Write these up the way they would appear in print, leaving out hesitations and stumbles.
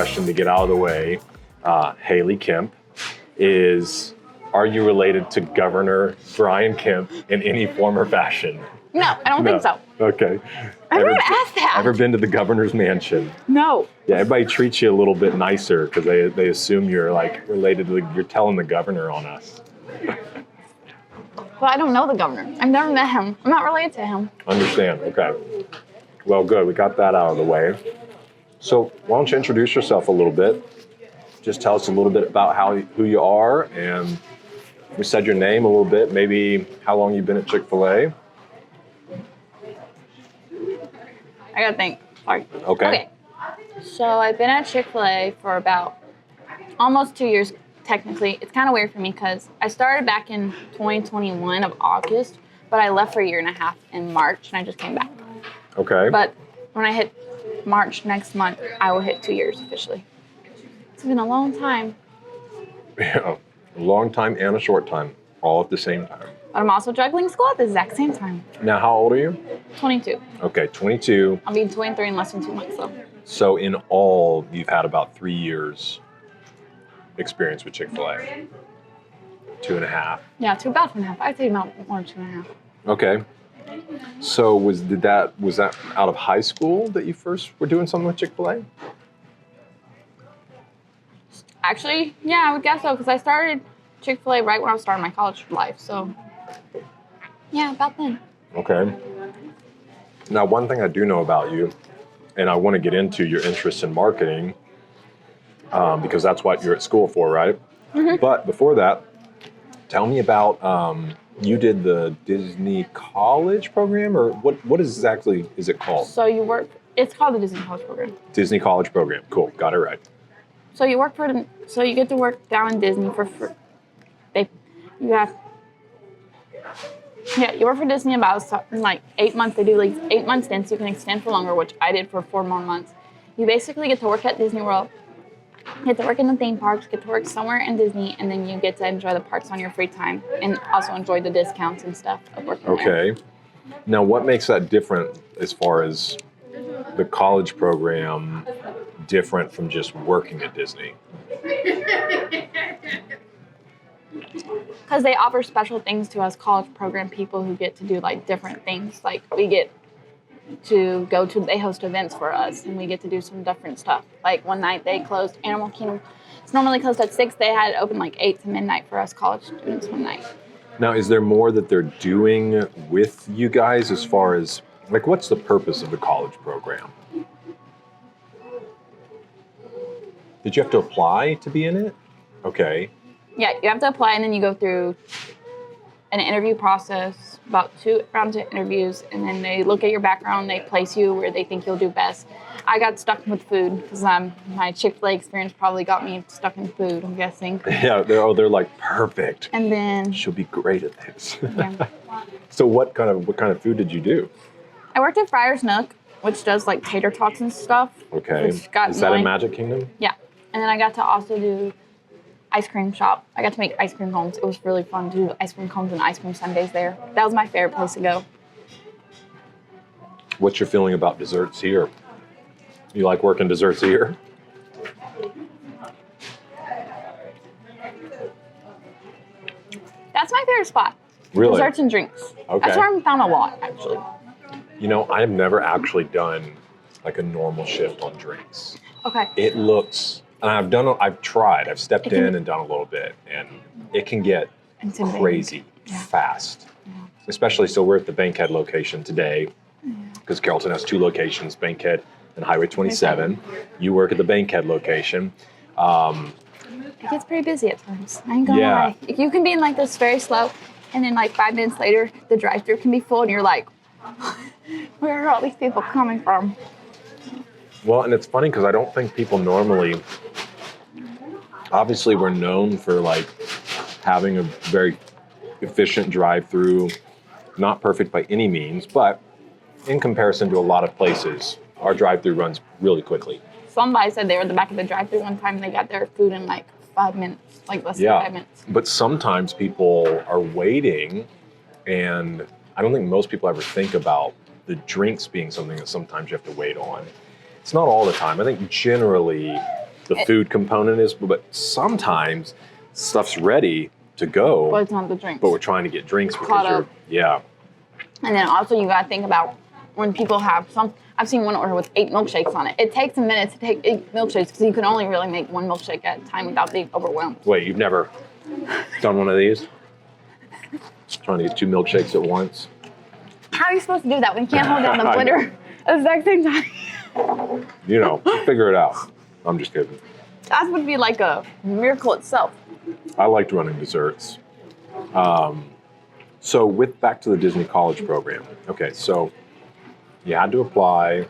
question to get out of the way. Haylie Kemp are you related to Governor Brian Kemp in any form or fashion? No, I don't think so. Okay. Everyone asked that. Ever been to the governor's mansion? No. Yeah, everybody treats you a little bit nicer because they assume you're like related to you're telling the governor on us. Well, I don't know the governor. I've never met him. I'm not related to him. Understand. Okay. Well, good. We got that out of the way. So why don't you introduce yourself a little bit? Just tell us a little bit about who you are, and we said your name a little bit, maybe how long you've been at Chick-fil-A. I gotta think. Sorry. Okay. So I've been at Chick-fil-A for about almost 2 years, technically. It's kind of weird for me because I started back in 2021 of August, but I left for a year and a half in March, and I just came back. Okay. But when I hit March next month, I will hit 2 years officially. It's been a long time. Yeah, a long time and a short time, all at the same time. But I'm also juggling school at the exact same time. Now, how old are you? 22. Okay, 22. I'll be 23 in less than 2 months, though. So in all, you've had about 3 years experience with Chick-fil-A. 2.5. Yeah, about 2.5. I'd say about more than 2.5. Okay. So was that out of high school that you first were doing something with Chick-fil-A? Actually, yeah, I would guess so, because I started Chick-fil-A right when I was starting my college life, so yeah, about then. Okay. Now, one thing I do know about you, and I want to get into your interest in marketing, because that's what you're at school for, right? Mm-hmm. But before that, tell me about, you did the Disney College program, or what exactly is it called? So it's called the Disney College Program. Disney College program. Cool. Got it right. So you get to work down in Disney for free. You work for Disney about like 8 months. They do like 8 months then, so you can extend for longer, which I did for 4 more months. You basically get to work at Disney World, get to work in the theme parks, get to work somewhere in Disney, and then you get to enjoy the parks on your free time and also enjoy the discounts and stuff of working there. Okay. Now, what makes that different as far as the college program different from just working at Disney? Because they offer special things to us college program people who get to do like different things. Like we get to they host events for us, and we get to do some different stuff. Like one night they closed Animal Kingdom. It's normally closed at 6. They had it open like 8 to midnight for us college students one night. Now, is there more that they're doing with you guys as far as, like, what's the purpose of the college program? Did you have to apply to be in it? Okay. Yeah, you have to apply, and then you go through an interview process, about 2 rounds of interviews, and then they look at your background, they place you where they think you'll do best. I got stuck with food because my Chick-fil-A experience probably got me stuck in food, I'm guessing. Yeah, they're like perfect. And then She'll be great at this. yeah. So what kind of food did you do? I worked at Friar's Nook, which does like tater tots and stuff. Okay. Which got Is that in annoying. Magic Kingdom? Yeah. And then I got to also do ice cream shop. I got to make ice cream cones. It was really fun to do ice cream cones and ice cream sundaes there. That was my favorite place to go. What's your feeling about desserts here? You like working desserts here? That's my favorite spot. Really? Desserts and drinks. Okay. That's where I found a lot, actually. You know, I've never actually done like a normal shift on drinks. Okay. It looks, and I've tried, I've stepped in and done a little bit, and it can get Intimidating. crazy fast. Yeah. Especially, so we're at the Bankhead location today, because Carrollton has 2 locations, Bankhead and Highway 27. You work at the Bankhead location. It gets pretty busy at times. I ain't gonna lie. You can be in like this very slow, and then like 5 minutes later, the drive-thru can be full, and you're like, where are all these people coming from? Well, and it's funny because I don't think people normally, obviously we're known for like having a very efficient drive-through, not perfect by any means, but in comparison to a lot of places, our drive-through runs really quickly. Somebody said they were at the back of the drive-thru one time and they got their food in like 5 minutes, like less than 5 minutes. But sometimes people are waiting, and I don't think most people ever think about the drinks being something that sometimes you have to wait on. It's not all the time. I think generally the food component is, but sometimes stuff's ready to go, But it's not the drinks. but we're trying to get drinks because Caught you're, up. yeah. And then also you gotta think about when people have I've seen one order with 8 milkshakes on it. It takes a minute to take 8 milkshakes because you can only really make 1 milkshake at a time without being overwhelmed. Wait, you've never done one of these? Trying to get 2 milkshakes at once? How are you supposed to do that when you can't hold down the I know. blender at the exact same time? You know, figure it out. I'm just kidding. That would be like a miracle itself. I liked running desserts. So back to the Disney College program. Okay, so you had to apply,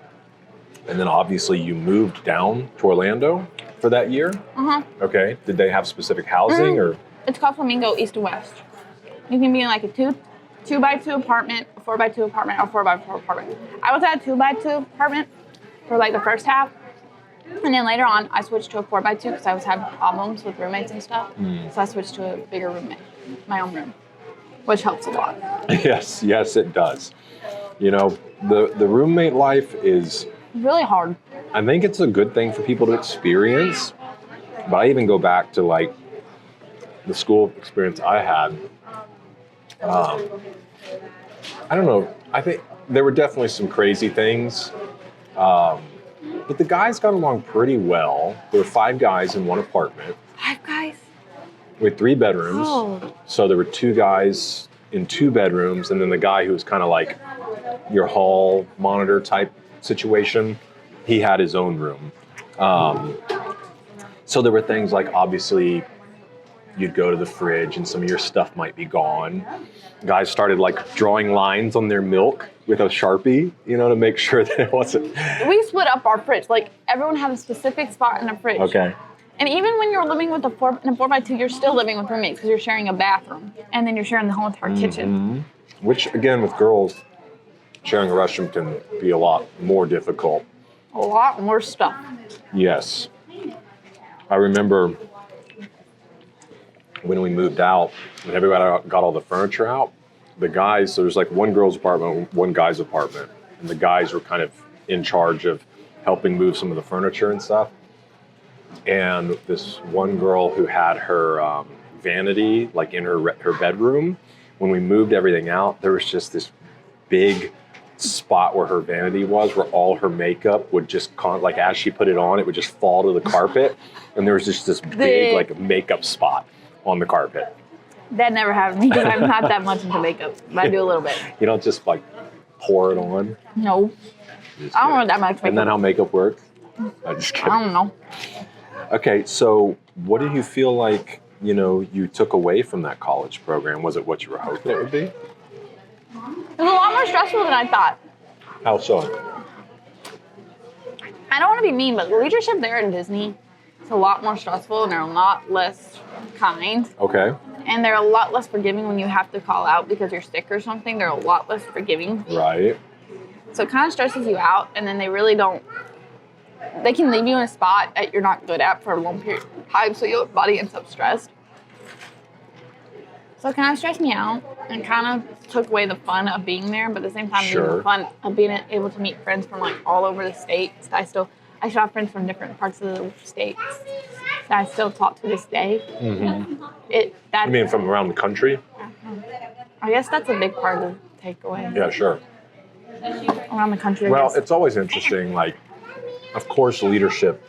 and then obviously you moved down to Orlando for that year? Uh-huh. Okay, did they have specific housing or? It's called Flamingo East and West. You can be in like a 2x2 apartment, a 4x2 apartment, or 4x4 apartment. I was at a 2x2 apartment for like the first half. And then later on, I switched to a 4x2 because I was having problems with roommates and stuff. So I switched to a bigger roommate, my own room, which helps a lot. Yes, it does. You know, the roommate life is, Really hard. I think it's a good thing for people to experience, but I even go back to like the school experience I had. I don't know, I think there were definitely some crazy things, but the guys got along pretty well. There were 5 guys in one apartment. 5 guys? with 3 bedrooms. Oh. So there were 2 guys in 2 bedrooms, and then the guy who was kind of like your hall monitor type situation, he had his own room. So there were things like, obviously, you'd go to the fridge and some of your stuff might be gone. Guys started like drawing lines on their milk with a Sharpie, you know, to make sure that it wasn't. We split up our fridge. Like, everyone had a specific spot in the fridge. Okay. And even when you're living with in a 4x2, you're still living with roommates because you're sharing a bathroom. And then you're sharing the whole entire kitchen. Which, again, with girls, sharing a restroom can be a lot more difficult. A lot more stuff. Yes. I remember when we moved out, when everybody got all the furniture out, the guys, so there's like one girl's apartment, one guy's apartment, and the guys were kind of in charge of helping move some of the furniture and stuff. And this one girl who had her vanity like in her bedroom, when we moved everything out, there was just this big spot where her vanity was, where all her makeup would just like as she put it on, it would just fall to the carpet, and there was just this big like makeup spot on the carpet. That never happened to me because I'm not that much into makeup, but I do a little bit. You don't just like pour it on. No, Just I don't kidding. want that much makeup. Isn't that how makeup works? I'm just kidding. I don't know. Okay, so what do you feel like, you know, you took away from that college program? Was it what you were hoping it would be? It was a lot more stressful than I thought. How so? I don't want to be mean, but the leadership there at Disney is a lot more stressful and they're a lot less kind. Okay. And they're a lot less forgiving when you have to call out because you're sick or something. They're a lot less forgiving. Right. So it kind of stresses you out, and then they really don't. They can leave you in a spot that you're not good at for a long period of time, so your body ends up stressed. So it kind of stressed me out and kind of took away the fun of being there, but at the same time, Sure. the fun of being able to meet friends from like all over the states. I still have friends from different parts of the states that I still talk to this day. I mean, from around the country? I guess that's a big part of the takeaway. Yeah, sure. Around the country, I Well, guess. it's always interesting. Like, of course, leadership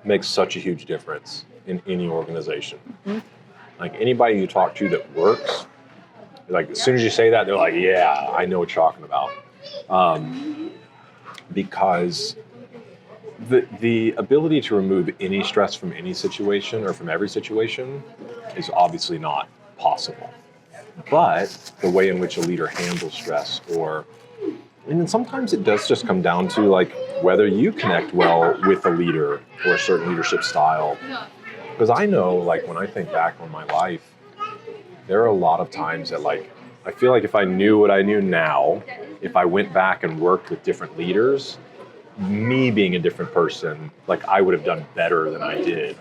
makes such a huge difference in any organization. Like, anybody you talk to that works, like, as soon as you say that, they're like, yeah, I know what you're talking about. Because the ability to remove any stress from any situation or from every situation is obviously not possible. But the way in which a leader handles stress, and then sometimes it does just come down to like whether you connect well with a leader or a certain leadership style. Because I know, like, when I think back on my life, there are a lot of times that, like, I feel like if I knew what I knew now, if I went back and worked with different leaders, me being a different person, like, I would have done better than I did.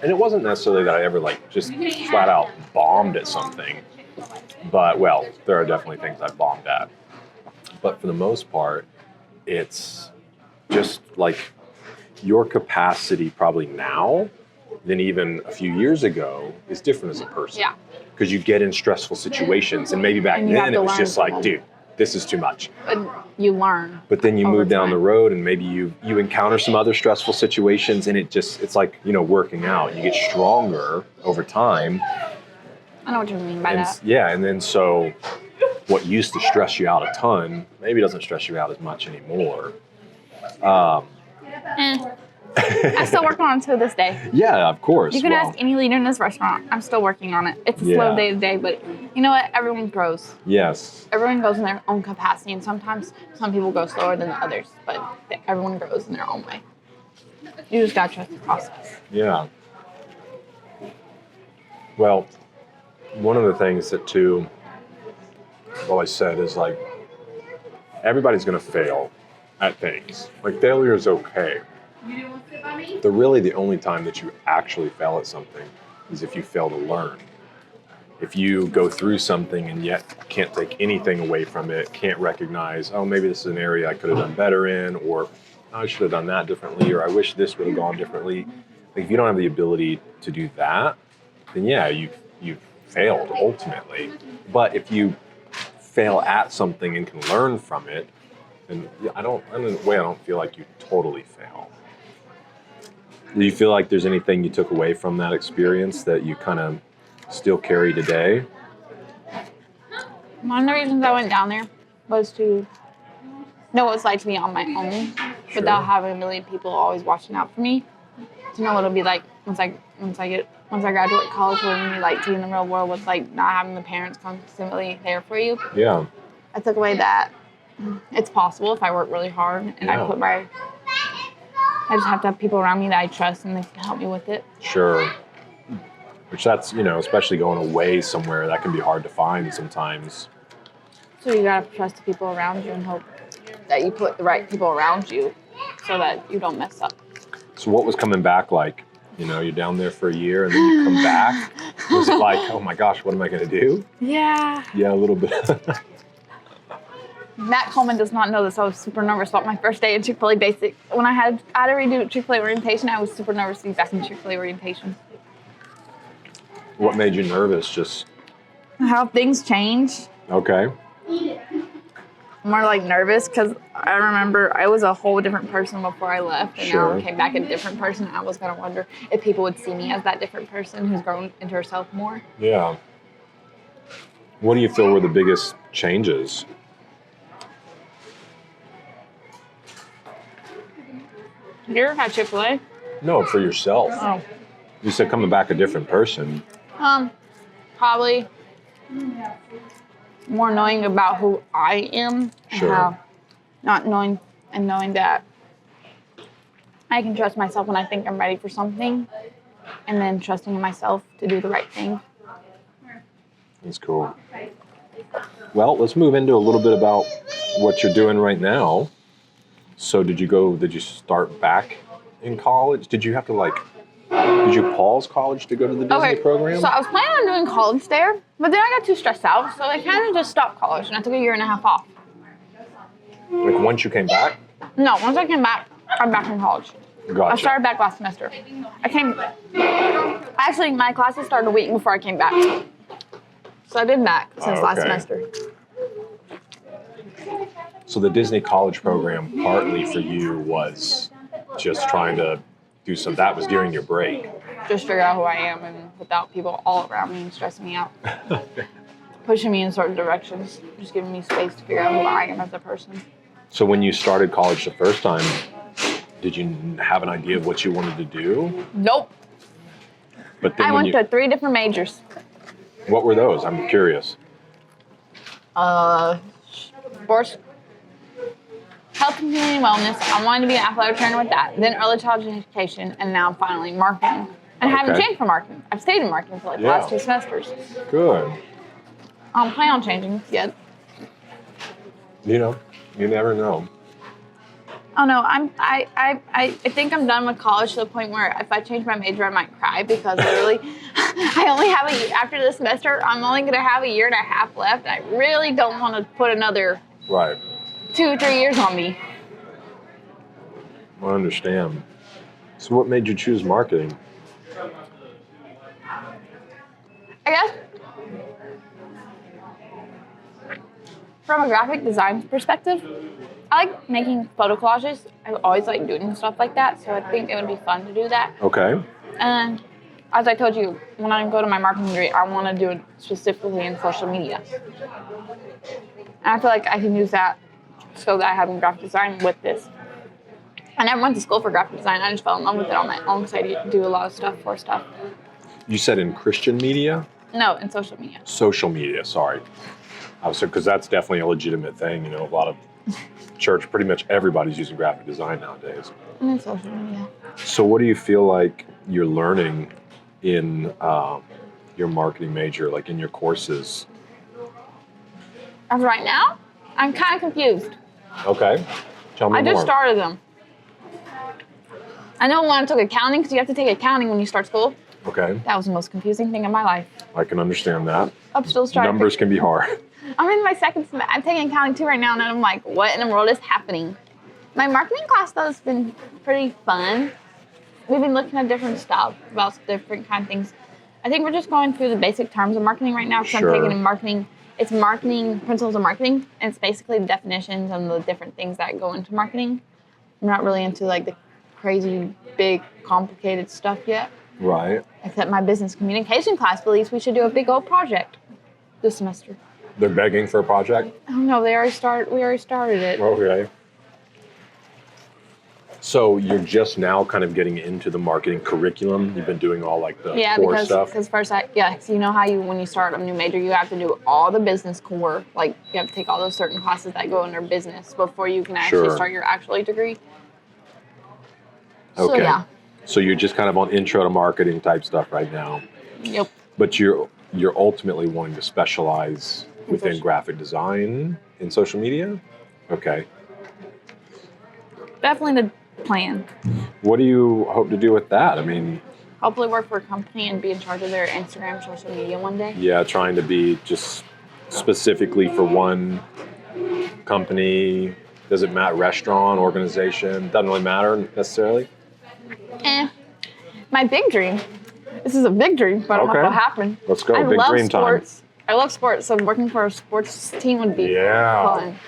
And it wasn't necessarily that I ever, like, just flat out bombed at something. But, well, there are definitely things I bombed at. But for the most part, it's just, like, your capacity probably now than even a few years ago is different as a person. Yeah. Because you get in stressful situations, and maybe back And you have then to it was learn just from like, them. dude, this is too much. But you learn. But then you over move down the time. road, and maybe you encounter some other stressful situations, and it's like, working out. You get stronger over time. I know what you mean by And that. yeah, and then so what used to stress you out a ton maybe doesn't stress you out as much anymore. I'm still working on it to this day. Yeah, of course. You can Well, ask any leader in this restaurant. I'm still working on it. It's a Yeah. slow day to day, but you know what? Everyone grows. yes. Everyone grows in their own capacity, and sometimes some people go slower than others, but everyone grows in their own way. You just gotta trust the process. Yeah. Well, one of the things that too, I've always said is like, everybody's going to fail at things. Like, failure is okay. The only time that you actually fail at something is if you fail to learn. If you go through something and yet can't take anything away from it, can't recognize, oh, maybe this is an area I could have done better in, or I should have done that differently, or I wish this would have gone differently. Like, if you don't have the ability to do that, then yeah, you've failed ultimately. But if you fail at something and can learn from it, then in a way, I don't feel like you totally fail. Do you feel like there's anything you took away from that experience that you kind of still carry today? One of the reasons I went down there was to know what it's like to be on my own without having a million people always watching out for me. To know what it'll be like once I graduate college, what it'll be like to be in the real world with like not having the parents constantly there for you. Yeah. I took away that it's possible if I work really hard and I just have to have people around me that I trust and they can help me with it. Sure. Which that's, especially going away somewhere, that can be hard to find sometimes. So you gotta trust the people around you and hope that you put the right people around you so that you don't mess up. So what was coming back like? You're down there for a year and then you come back. Was it like, oh my gosh, what am I going to do? Yeah. Yeah, a little bit. Matt Coleman does not know this. I was super nervous about my first day at Chick-fil-A Basic. When I had to redo Chick-fil-A orientation, I was super nervous to be back in Chick-fil-A orientation. What made you nervous? Just How things change. okay. More like nervous because I remember I was a whole different person before I left, and now I came back a different person. I was gonna wonder if people would see me as that different person who's grown into herself more. Yeah. What do you feel were the biggest changes? You ever had Chick-fil-A? No, for yourself. Oh. You said coming back a different person. Probably more knowing about who I am and how not knowing that I can trust myself when I think I'm ready for something, and then trusting myself to do the right thing. That's cool. Well, let's move into a little bit about what you're doing right now. So did you start back in college? Did you pause college to go to the Disney program? So I was planning on doing college there, but then I got too stressed out, so I kind of just stopped college, and I took a year and a half off. Like once you came back? No, once I came back, I'm back in college. Gotcha. I started back last semester. Actually, my classes started a week before I came back. So I've been back since last semester. So the Disney college program partly for you was just trying to do some, that was during your break. Just figure out who I am and without people all around me and stressing me out. Pushing me in certain directions. Just giving me space to figure out who I am as a person. So when you started college the first time, did you have an idea of what you wanted to do? Nope. But then I went to 3 different majors. What were those? I'm curious. Sports, health and community wellness. I wanted to be an athletic trainer with that. Then early childhood education, and now finally marketing. And I haven't changed for marketing. I've stayed in marketing for the last 2 semesters. Good. I don't plan on changing yet. You never know. Oh no, I think I'm done with college to the point where if I change my major, I might cry because literally, I only have after this semester, I'm only going to have a year and a half left. And I really don't want to put another 2 or 3 years on me. I understand. So what made you choose marketing? I guess from a graphic design perspective, I like making photo collages. I've always liked doing stuff like that, so I think it would be fun to do that. Okay. And as I told you, when I go to my marketing degree, I want to do it specifically in social media. And I feel like I can use that skill that I have in graphic design with this. I never went to school for graphic design. I just fell in love with it on my own because I do a lot of stuff for stuff. You said in Christian media? No, in social media. Social media, sorry. I was because that's definitely a legitimate thing. You know, a lot of church, pretty much everybody's using graphic design nowadays. And in social media. So what do you feel like you're learning in your marketing major, like in your courses? As of right now, I'm kind of confused. Okay. Tell me I more. just started them. I know when I took accounting, because you have to take accounting when you start school. Okay. That was the most confusing thing in my life. I can understand that. I'm still starting. Numbers can be hard. I'm in my second semester. I'm taking accounting 2 right now, and I'm like, what in the world is happening? My marketing class, though, has been pretty fun. We've been looking at different stuff, about different kind of things. I think we're just going through the basic terms of marketing right now, because Sure. I'm taking in marketing. It's marketing, principles of marketing, and it's basically the definitions and the different things that go into marketing. I'm not really into like the crazy, big, complicated stuff yet. Right. Except my business communication class believes we should do a big old project this semester. They're begging for a project? Oh no, we already started it. Okay. So you're just now kind of getting into the marketing curriculum. You've been doing all like the core stuff. Because first, so you know how when you start a new major, you have to do all the business core. Like you have to take all those certain classes that go under business before you can actually Sure. start your actual degree. Okay. So yeah. So you're just kind of on intro to marketing type stuff right now. Yep. But you're ultimately wanting to specialize within social- graphic design in social media? Okay. Definitely the plan. What do you hope to do with that? I mean, Hopefully work for a company and be in charge of their Instagram, social media one day. yeah, trying to be just specifically for one company. Does it matter? Restaurant, organization? Doesn't really matter necessarily. My big dream. This is a big dream, but I don't know if Okay. it'll happen. Let's go. I Big love dream time. sports. I love sports, so working for a sports team would be Yeah. fun.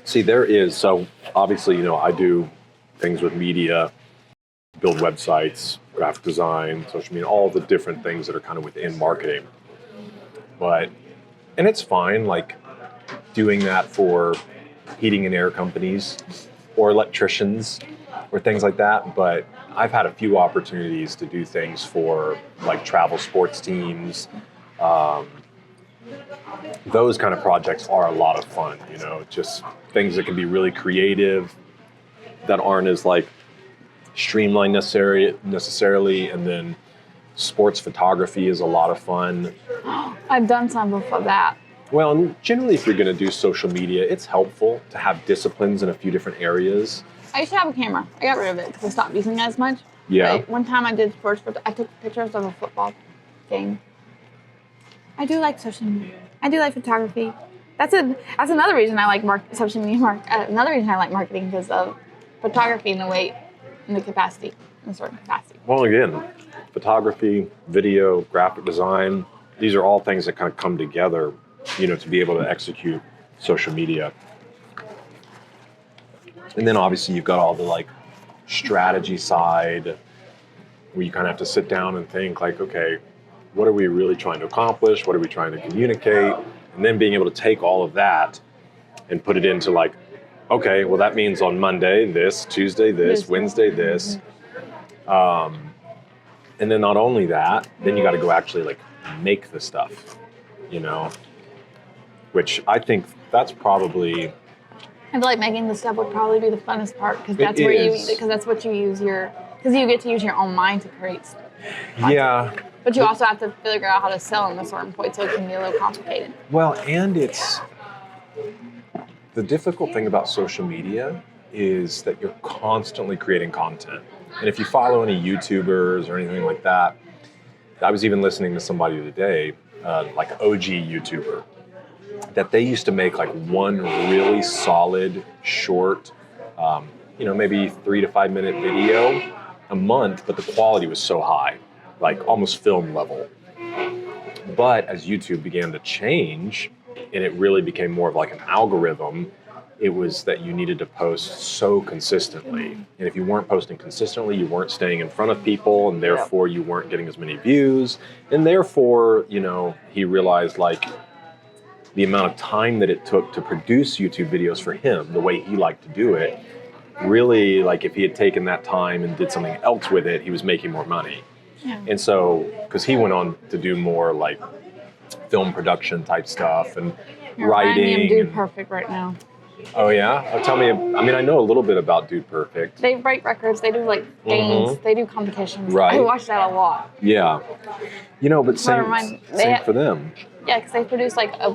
See, there is, so obviously, you know, I do things with media, build websites, graphic design, social media, all the different things that are kind of within marketing. And it's fine, like doing that for heating and air companies or electricians or things like that. But I've had a few opportunities to do things for like travel sports teams. Those kind of projects are a lot of fun, you know, just things that can be really creative, that aren't as like streamlined necessarily. And then sports photography is a lot of fun. I've done some before that. Well, and generally if you're going to do social media, it's helpful to have disciplines in a few different areas. I used to have a camera. I got rid of it because I stopped using it as much. Yeah. But one time I did sports, I took pictures of a football game. I do like social media. I do like photography. That's another reason I like social media. Another reason I like marketing because of photography in the capacity, in a certain capacity. Well, again, photography, video, graphic design, these are all things that kind of come together, you know, to be able to execute social media. And then obviously you've got all the like strategy side where you kind of have to sit down and think like, okay, what are we really trying to accomplish? What are we trying to communicate? And then being able to take all of that and put it into like, okay, well that means on Monday this, Tuesday this, Wednesday this. And then not only that, then you got to go actually like make the stuff, you know, which I think that's probably. I feel like making the stuff would probably be the funnest part because that's what you use because you get to use your own mind to create stuff. Yeah. But you also have to figure out how to sell them at a certain point, so it can be a little complicated. Well, and it's the difficult thing about social media is that you're constantly creating content. And if you follow any YouTubers or anything like that, I was even listening to somebody today, like OG YouTuber, that they used to make like one really solid, short, maybe 3 to 5 minute video. a month, but the quality was so high, like almost film level. But as YouTube began to change and it really became more of like an algorithm, it was that you needed to post so consistently. And if you weren't posting consistently, you weren't staying in front of people, and therefore you weren't getting as many views. And therefore, you know, he realized like the amount of time that it took to produce YouTube videos for him, the way he liked to do it, really, like if he had taken that time and did something else with it, he was making more money. Yeah. And so, because he went on to do more like film production type stuff and You're writing. Dude Perfect right now. Oh yeah? Oh, tell me, I mean, I know a little bit about Dude Perfect. They break records, they do like games, they do competitions. Right. I watch that a lot. Yeah. You know, but same for them. Yeah, because they produce like a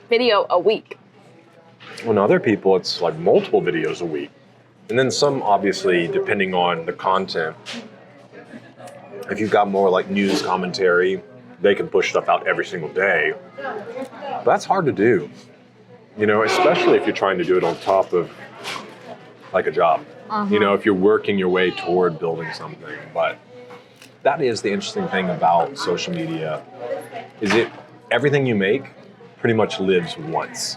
video a week. When other people, it's like multiple videos a week. And then some, obviously, depending on the content, if you've got more like news commentary, they can push stuff out every single day. But that's hard to do, you know, especially if you're trying to do it on top of like a job. You know, if you're working your way toward building something. But that is the interesting thing about social media, is everything you make pretty much lives once.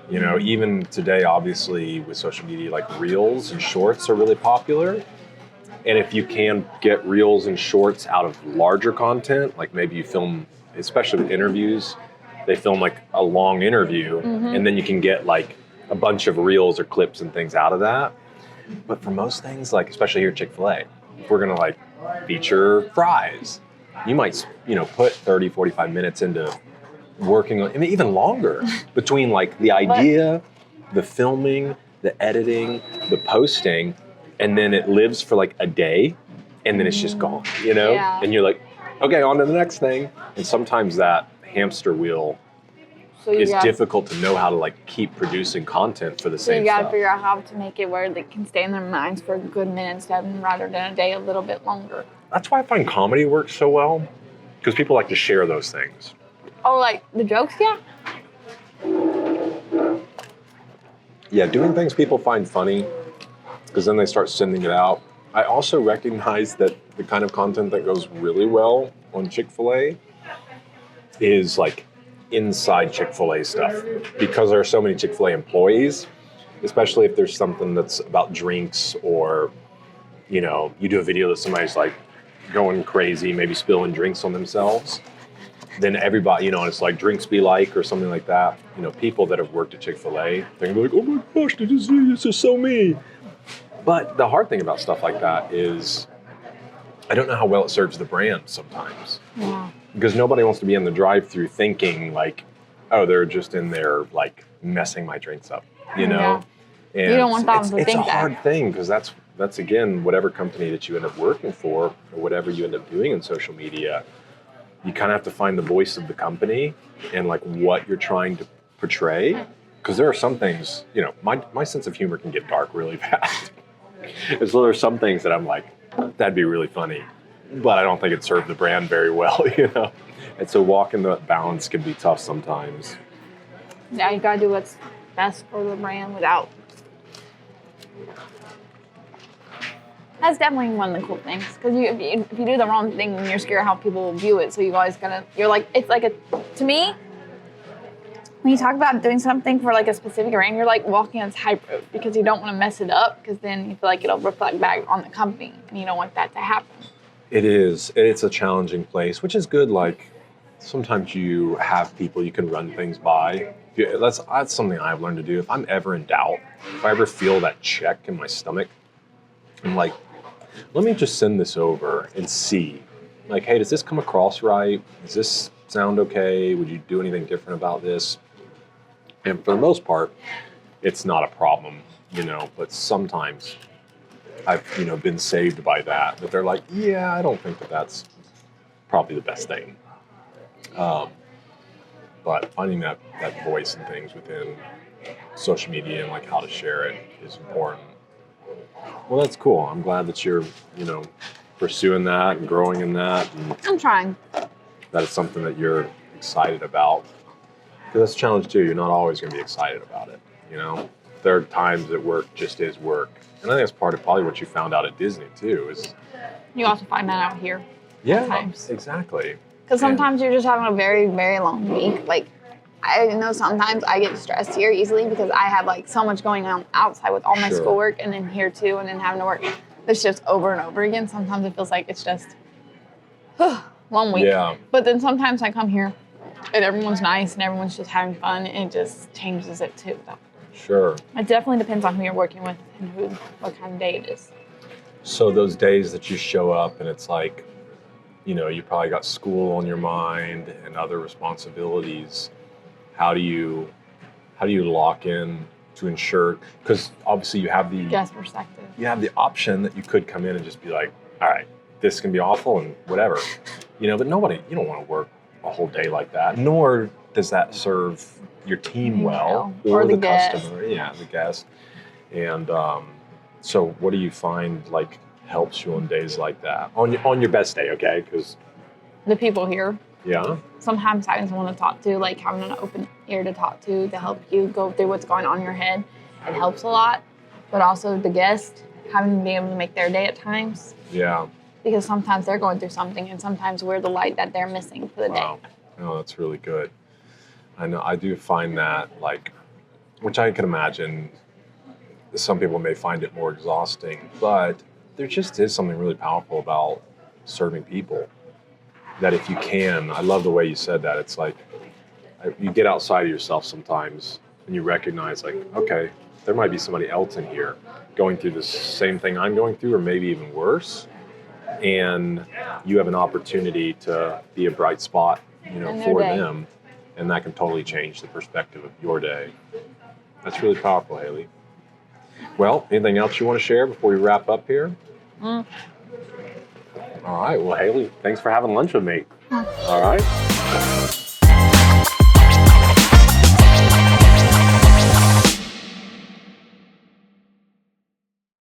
You know, even today, obviously, with social media, like Reels and Shorts are really popular. And if you can get Reels and Shorts out of larger content, like maybe you film, especially with interviews, they film like a long interview, and then you can get like a bunch of Reels or clips and things out of that. But for most things, like especially here at Chick-fil-A, if we're gonna like feature fries, you might, you know, put 30, 45 minutes into working on, I mean, even longer, between like the idea, the filming, the editing, the posting, and then it lives for like a day, and then it's just gone, you know? Yeah. And you're like, okay, on to the next thing. And sometimes that hamster wheel is difficult to know how to like keep producing content for the same So you gotta stuff. figure out how to make it where they can stay in their minds for a good minute instead of rather than a day a little bit longer. That's why I find comedy works so well, because people like to share those things. Oh, like the jokes, yeah? Yeah, doing things people find funny, because then they start sending it out. I also recognize that the kind of content that goes really well on Chick-fil-A is like inside Chick-fil-A stuff, because there are so many Chick-fil-A employees, especially if there's something that's about drinks, or, you know, you do a video that somebody's like going crazy, maybe spilling drinks on themselves. Then everybody, you know, and it's like drinks be like or something like that. You know, people that have worked at Chick-fil-A, they're gonna be like, oh my gosh, this is so me. But the hard thing about stuff like that is I don't know how well it serves the brand sometimes. Yeah. Because nobody wants to be in the drive-thru thinking like, oh, they're just in there like messing my drinks up, you know? Yeah. And you don't want them to think that. It's a hard thing, because that's again, whatever company that you end up working for, or whatever you end up doing in social media, you kind of have to find the voice of the company and like what you're trying to portray. Because there are some things, you know, my sense of humor can get dark really fast. And so there are some things that I'm like, that'd be really funny, but I don't think it served the brand very well, you know? And so walking that balance can be tough sometimes. Yeah, you gotta do what's best for the brand without. That's definitely one of the cool things, because if you do the wrong thing, then you're scared how people will view it. So you always gotta, you're like, it's like to me, when you talk about doing something for like a specific brand, you're like walking on tightrope, because you don't want to mess it up, because then you feel like it'll reflect back on the company, and you don't want that to happen. It is. It's a challenging place, which is good. Like sometimes you have people you can run things by. That's something I've learned to do. If I'm ever in doubt, if I ever feel that check in my stomach, I'm like, let me just send this over and see. Like, hey, does this come across right? Does this sound okay? Would you do anything different about this? And for the most part, it's not a problem, you know, but sometimes I've, you know, been saved by that they're like, yeah, I don't think that's probably the best thing. But finding that voice and things within social media and like how to share it is important. Well, that's cool. I'm glad that you're, you know, pursuing that and growing in that. And I'm trying. that it's something that you're excited about. Because that's a challenge too. You're not always going to be excited about it, you know? there are times that work just is work. And I think that's part of probably what you found out at Disney too is You also find that out here. yeah, Sometimes. exactly. Because sometimes you're just having a very, very long week. Like, I know sometimes I get stressed here easily because I have like so much going on outside with all my Sure. schoolwork and then here too, and then having to work the shifts over and over again. Sometimes it feels like it's just long week. Yeah. But then sometimes I come here and everyone's nice and everyone's just having fun and it just changes it too. So Sure. it definitely depends on who you're working with and what kind of day it is. So those days that you show up and it's like, you know, you probably got school on your mind and other responsibilities. How do you lock in to ensure? Because obviously you have the Guest perspective. option that you could come in and just be like, all right, this can be awful and whatever, you know. But you don't want to work a whole day like that. Nor does that serve your team well Or the customer, the guest. And so, what do you find like helps you on days like that? On your best day, okay? Because The people here. yeah, Sometimes having someone to talk to, like having an open ear to talk to help you go through what's going on in your head, it helps a lot. But also the guest, having to be able to make their day at times, yeah. because sometimes they're going through something and sometimes we're the light that they're missing for the Wow. day. No, that's really good. I know I do find that like, which I can imagine some people may find it more exhausting, but there just is something really powerful about serving people. That if you can, I love the way you said that. It's like you get outside of yourself sometimes and you recognize like, okay, there might be somebody else in here going through the same thing I'm going through or maybe even worse. And you have an opportunity to be a bright spot, you know, In their for day. them. And that can totally change the perspective of your day. That's really powerful, Haylie. Well, anything else you want to share before we wrap up here? All right. Well, Haylie, thanks for having lunch with me. All right.